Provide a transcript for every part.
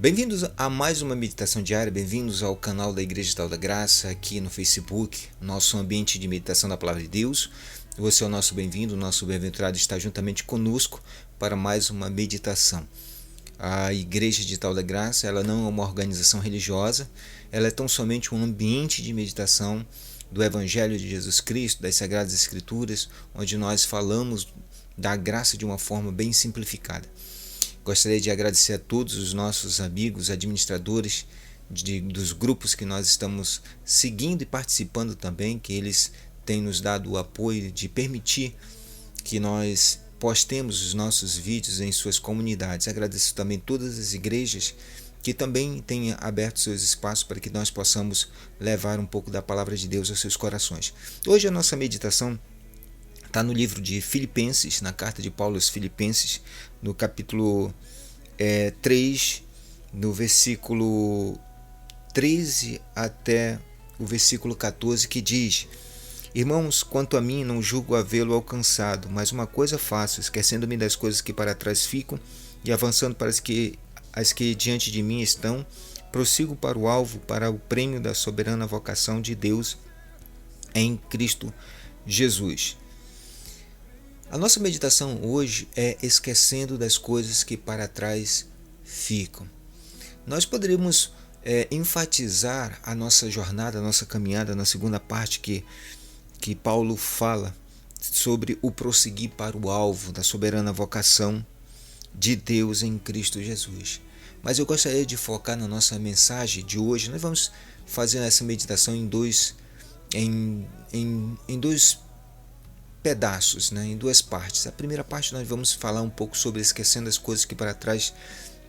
Bem-vindos a mais uma meditação diária, bem-vindos ao canal da Igreja Tal da Graça, aqui no Facebook, nosso ambiente de meditação da Palavra de Deus. Você é o nosso bem-vindo, o nosso bem-aventurado está juntamente conosco para mais uma meditação. A Igreja de Tal da Graça, ela não é uma organização religiosa, ela é tão somente um ambiente de meditação do Evangelho de Jesus Cristo, das Sagradas Escrituras, onde nós falamos da graça de uma forma bem simplificada. Gostaria de agradecer a todos os nossos amigos, administradores dos grupos que nós estamos seguindo e participando também, que eles têm nos dado o apoio de permitir que nós postemos os nossos vídeos em suas comunidades. Agradeço também todas as igrejas que também têm aberto seus espaços para que nós possamos levar um pouco da palavra de Deus aos seus corações. Hoje a nossa meditação está no livro de Filipenses, na carta de Paulo aos Filipenses, no capítulo 3, no versículo 13 até o versículo 14, que diz: Irmãos, quanto a mim, não julgo havê-lo alcançado, mas uma coisa faço, esquecendo-me das coisas que para trás ficam e avançando para as que diante de mim estão, prossigo para o alvo, para o prêmio da soberana vocação de Deus em Cristo Jesus. A nossa meditação hoje é esquecendo das coisas que para trás ficam. Nós poderíamos enfatizar a nossa jornada, a nossa caminhada na segunda parte que Paulo fala sobre o prosseguir para o alvo da soberana vocação de Deus em Cristo Jesus. Mas eu gostaria de focar na nossa mensagem de hoje. Nós vamos fazer essa meditação em dois pedaços, em duas partes. A primeira parte nós vamos falar um pouco sobre esquecendo as coisas que para trás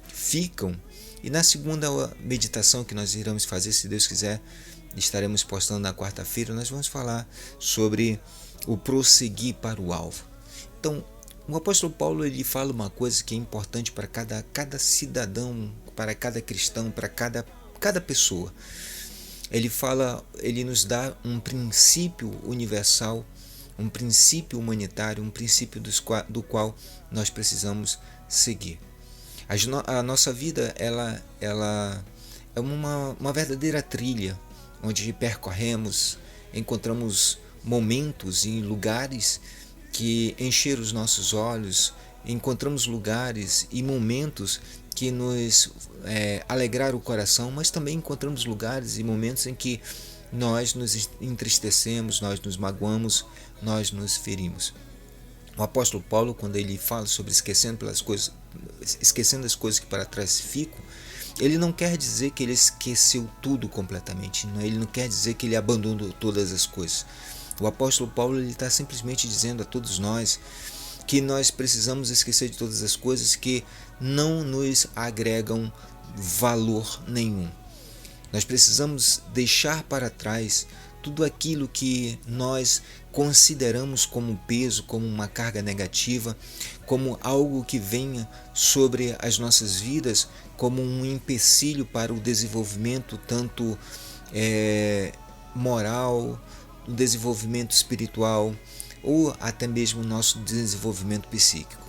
ficam, e na segunda meditação que nós iremos fazer, se Deus quiser, estaremos postando na quarta-feira, nós vamos falar sobre o prosseguir para o alvo. Então, o apóstolo Paulo ele fala uma coisa que é importante para cada cidadão, para cada cristão, para cada pessoa. Ele nos dá um princípio universal, um princípio humanitário, um princípio do qual nós precisamos seguir. A nossa vida ela é uma verdadeira trilha, onde percorremos, encontramos momentos e lugares que encheram os nossos olhos, encontramos lugares e momentos que nos alegraram o coração, mas também encontramos lugares e momentos em que nós nos entristecemos, nós nos magoamos, nós nos ferimos. O apóstolo Paulo, quando ele fala sobre esquecendo as coisas que para trás ficam, ele não quer dizer que ele esqueceu tudo completamente, ele não quer dizer que ele abandonou todas as coisas. O apóstolo Paulo está simplesmente dizendo a todos nós que nós precisamos esquecer de todas as coisas que não nos agregam valor nenhum. Nós precisamos deixar para trás tudo aquilo que nós consideramos como peso, como uma carga negativa, como algo que venha sobre as nossas vidas, como um empecilho para o desenvolvimento tanto moral, o desenvolvimento espiritual ou até mesmo o nosso desenvolvimento psíquico.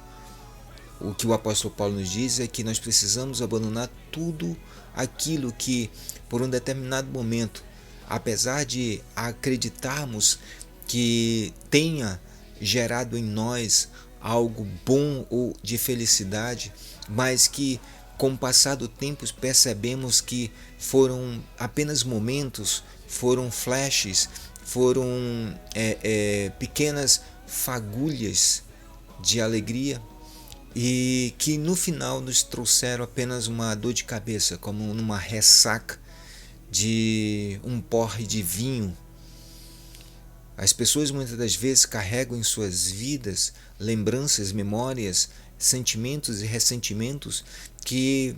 O que o apóstolo Paulo nos diz é que nós precisamos abandonar tudo aquilo que, por um determinado momento, apesar de acreditarmos que tenha gerado em nós algo bom ou de felicidade, mas que com o passar do tempo percebemos que foram apenas momentos, foram flashes, foram pequenas fagulhas de alegria, e que no final nos trouxeram apenas uma dor de cabeça, como numa ressaca de um porre de vinho. As pessoas muitas das vezes carregam em suas vidas lembranças, memórias, sentimentos e ressentimentos que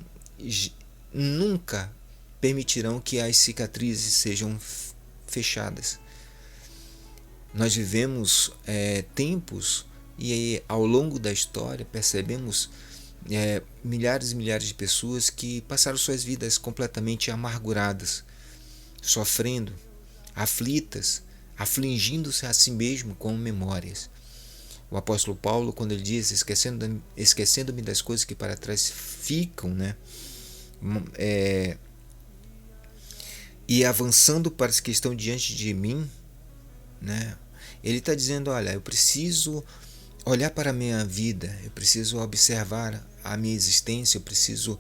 nunca permitirão que as cicatrizes sejam fechadas. Nós vivemos tempos e ao longo da história percebemos milhares e milhares de pessoas que passaram suas vidas completamente amarguradas, sofrendo, aflitas, afligindo-se a si mesmo com memórias. O apóstolo Paulo, quando ele diz esquecendo-me das coisas que para trás ficam, e avançando para as que estão diante de mim, né? Ele está dizendo, olha, eu preciso olhar para a minha vida, eu preciso observar a minha existência, eu preciso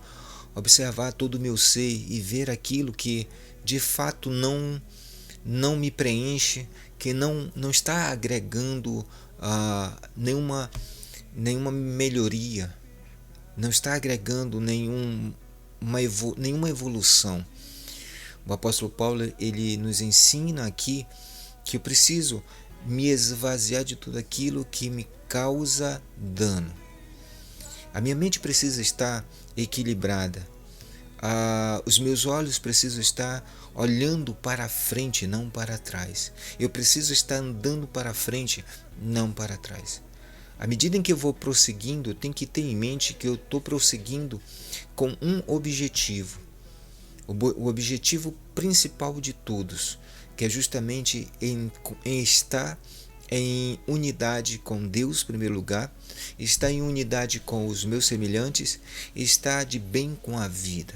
observar todo o meu ser e ver aquilo que de fato não me preenche, que não está agregando nenhuma melhoria, não está agregando nenhuma evolução. O apóstolo Paulo, ele nos ensina aqui que eu preciso me esvaziar de tudo aquilo que me causa dano. A minha mente precisa estar equilibrada. Os meus olhos precisam estar olhando para frente, não para trás. Eu preciso estar andando para frente, não para trás. À medida em que eu vou prosseguindo, eu tenho que ter em mente que eu estou prosseguindo com um objetivo. O objetivo principal de todos, que é justamente em estar em unidade com Deus, em primeiro lugar, estar em unidade com os meus semelhantes, estar de bem com a vida.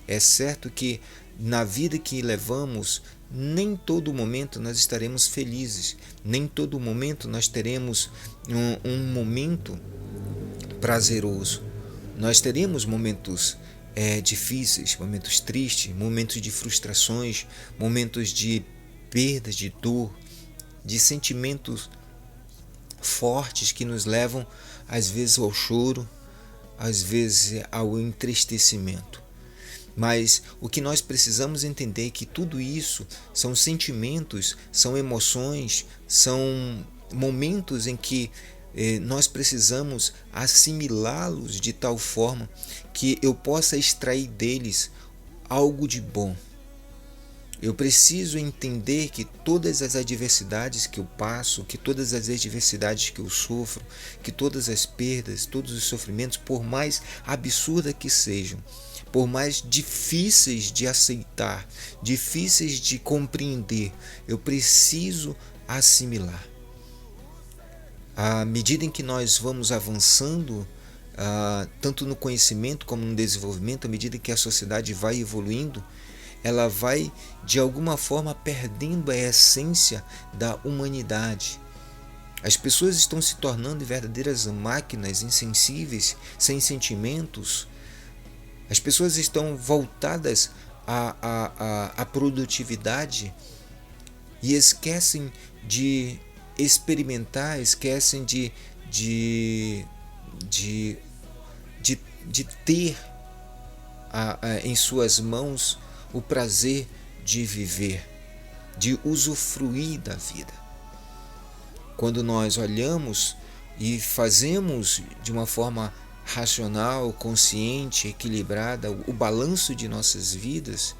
É certo que na vida que levamos, nem todo momento nós estaremos felizes, nem todo momento nós teremos um momento prazeroso. Nós teremos momentos difíceis, momentos tristes, momentos de frustrações, momentos de perda, de dor, de sentimentos fortes que nos levam às vezes ao choro, às vezes ao entristecimento. Mas o que nós precisamos entender é que tudo isso são sentimentos, são emoções, são momentos em que nós precisamos assimilá-los de tal forma que eu possa extrair deles algo de bom. Eu preciso entender que todas as adversidades que eu passo, que todas as adversidades que eu sofro, que todas as perdas, todos os sofrimentos, por mais absurdas que sejam, por mais difíceis de aceitar, difíceis de compreender, eu preciso assimilar. À medida em que nós vamos avançando, tanto no conhecimento como no desenvolvimento, à medida que a sociedade vai evoluindo, ela vai de alguma forma perdendo a essência da humanidade. As pessoas estão se tornando verdadeiras máquinas insensíveis, sem sentimentos. As pessoas estão voltadas à produtividade e esquecem de experimentar, esquecem de ter em suas mãos o prazer de viver, de usufruir da vida. Quando nós olhamos e fazemos de uma forma racional, consciente, equilibrada o balanço de nossas vidas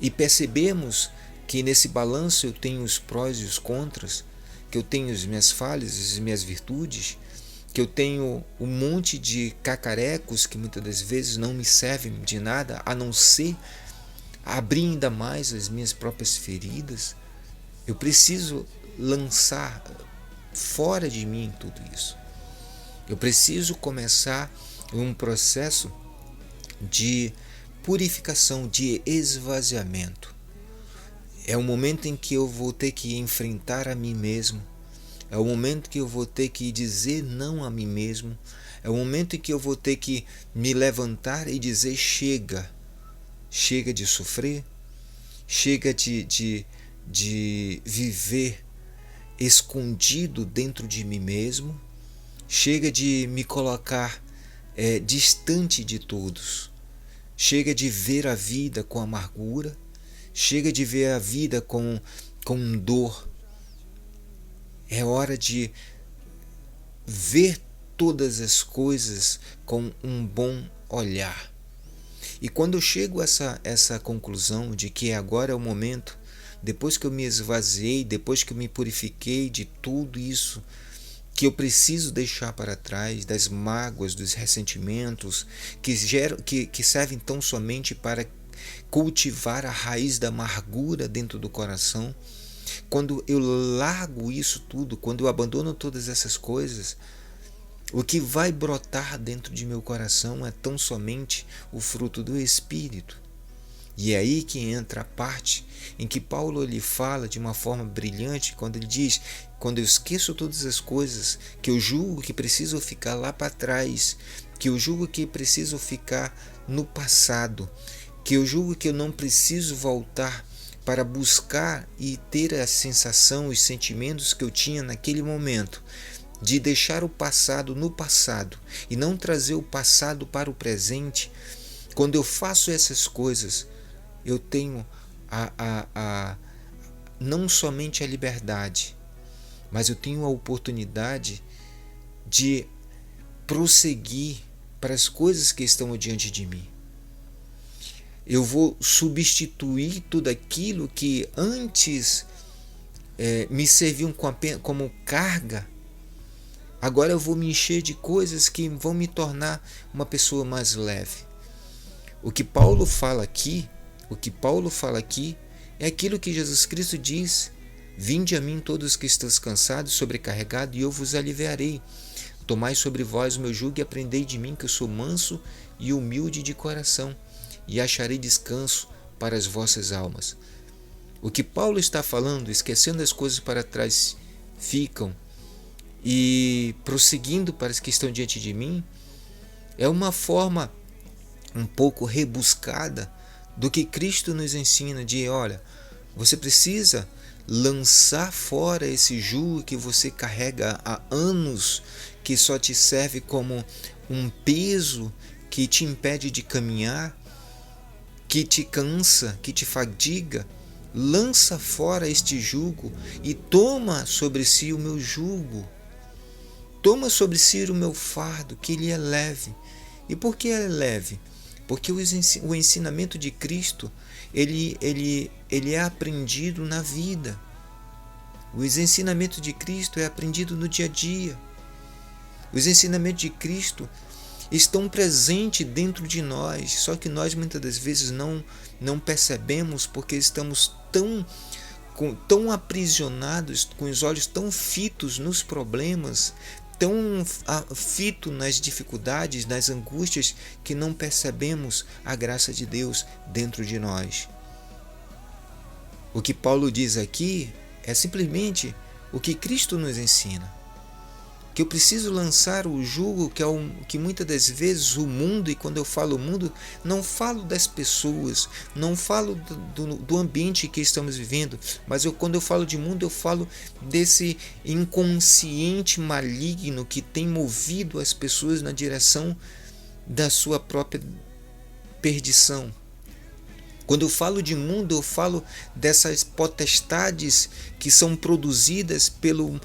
e percebemos que nesse balanço eu tenho os prós e os contras, que eu tenho as minhas falhas, as minhas virtudes, que eu tenho um monte de cacarecos que muitas das vezes não me servem de nada, a não ser abrir ainda mais as minhas próprias feridas. Eu preciso lançar fora de mim tudo isso. Eu preciso começar um processo de purificação, de esvaziamento. É o momento em que eu vou ter que enfrentar a mim mesmo. É o momento que eu vou ter que dizer não a mim mesmo. É o momento em que eu vou ter que me levantar e dizer chega. Chega de sofrer. Chega de viver escondido dentro de mim mesmo. Chega de me colocar distante de todos. Chega de ver a vida com amargura. Chega de ver a vida com dor. É hora de ver todas as coisas com um bom olhar. E quando eu chego a essa conclusão de que agora é o momento, depois que eu me esvaziei, depois que eu me purifiquei de tudo isso que eu preciso deixar para trás, das mágoas, dos ressentimentos, que servem tão somente para cultivar a raiz da amargura dentro do coração, quando eu largo isso tudo, quando eu abandono todas essas coisas, O que vai brotar dentro de meu coração é tão somente o fruto do Espírito. E é aí que entra a parte em que Paulo lhe fala de uma forma brilhante, quando ele diz: quando eu esqueço todas as coisas, que eu julgo que preciso ficar lá para trás, que eu julgo que preciso ficar no passado, que eu julgo que eu não preciso voltar para buscar e ter a sensação, os sentimentos que eu tinha naquele momento, de deixar o passado no passado e não trazer o passado para o presente. Quando eu faço essas coisas, eu tenho não somente a liberdade, mas eu tenho a oportunidade de prosseguir para as coisas que estão diante de mim. Eu vou substituir tudo aquilo que antes me serviam como carga. Agora eu vou me encher de coisas que vão me tornar uma pessoa mais leve. O que Paulo fala aqui é aquilo que Jesus Cristo diz: vinde a mim todos que estáis cansados, sobrecarregados, e eu vos aliviarei. Tomai sobre vós o meu jugo e aprendei de mim, que eu sou manso e humilde de coração, e acharei descanso para as vossas almas. O que Paulo está falando, esquecendo as coisas para trás ficam e prosseguindo para as que estão diante de mim, é uma forma um pouco rebuscada do que Cristo nos ensina, de olha, você precisa lançar fora esse jugo que você carrega há anos, que só te serve como um peso que te impede de caminhar, que te cansa, que te fadiga. Lança fora este jugo e toma sobre si o meu jugo. Toma sobre si o meu fardo, que ele é leve. E por que é leve? Porque o ensinamento de Cristo, ele é aprendido na vida. Os ensinamentos de Cristo é aprendido no dia a dia. Os ensinamentos de Cristo estão presentes dentro de nós, só que nós muitas das vezes não percebemos, porque estamos tão aprisionados, com os olhos tão fitos nos problemas, tão fito nas dificuldades, nas angústias, que não percebemos a graça de Deus dentro de nós. O que Paulo diz aqui é simplesmente o que Cristo nos ensina. Que eu preciso lançar o jugo que muitas das vezes o mundo, e quando eu falo mundo, não falo das pessoas, não falo do ambiente que estamos vivendo, mas quando eu falo de mundo, eu falo desse inconsciente maligno que tem movido as pessoas na direção da sua própria perdição. Quando eu falo de mundo, eu falo dessas potestades que são produzidas pelo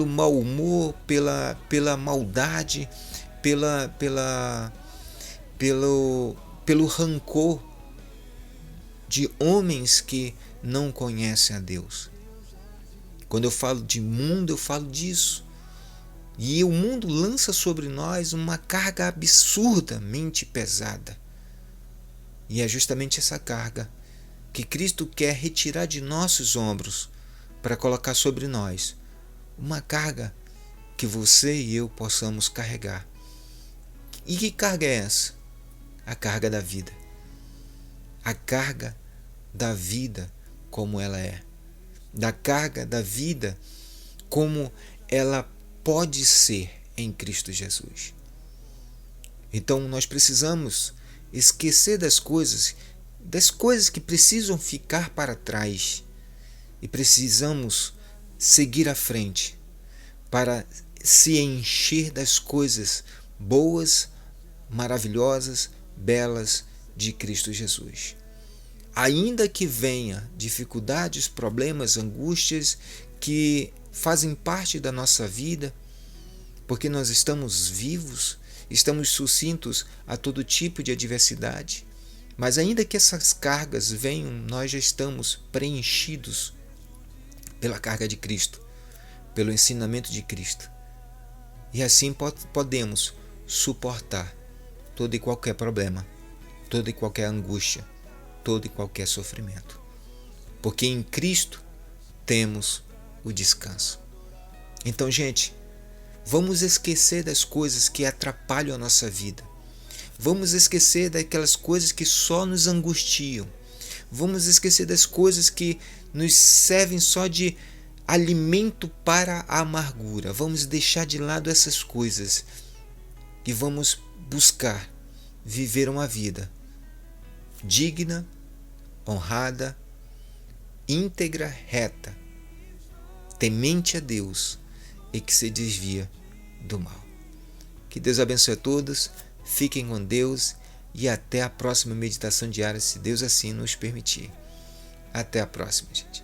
mau humor, pela maldade, pelo rancor de homens que não conhecem a Deus. Quando eu falo de mundo, eu falo disso. E o mundo lança sobre nós uma carga absurdamente pesada. E é justamente essa carga que Cristo quer retirar de nossos ombros para colocar sobre nós. Uma carga que você e eu possamos carregar. E que carga é essa? A carga da vida. A carga da vida como ela é. Da carga da vida como ela pode ser em Cristo Jesus. Então nós precisamos esquecer das coisas que precisam ficar para trás, e precisamos seguir à frente para se encher das coisas boas, maravilhosas, belas de Cristo Jesus. Ainda que venha dificuldades, problemas, angústias que fazem parte da nossa vida, porque nós estamos vivos, estamos sucintos a todo tipo de adversidade, mas ainda que essas cargas venham, nós já estamos preenchidos pela carga de Cristo, pelo ensinamento de Cristo. E assim podemos suportar todo e qualquer problema, toda e qualquer angústia, todo e qualquer sofrimento. Porque em Cristo temos o descanso. Então, gente, Vamos esquecer das coisas que atrapalham a nossa vida. Vamos esquecer daquelas coisas que só nos angustiam. Vamos esquecer das coisas que nos servem só de alimento para a amargura. Vamos deixar de lado essas coisas e vamos buscar viver uma vida digna, honrada, íntegra, reta, temente a Deus e que se desvia do mal. Que Deus abençoe a todos, fiquem com Deus e até a próxima meditação diária, se Deus assim nos permitir. Até a próxima, gente.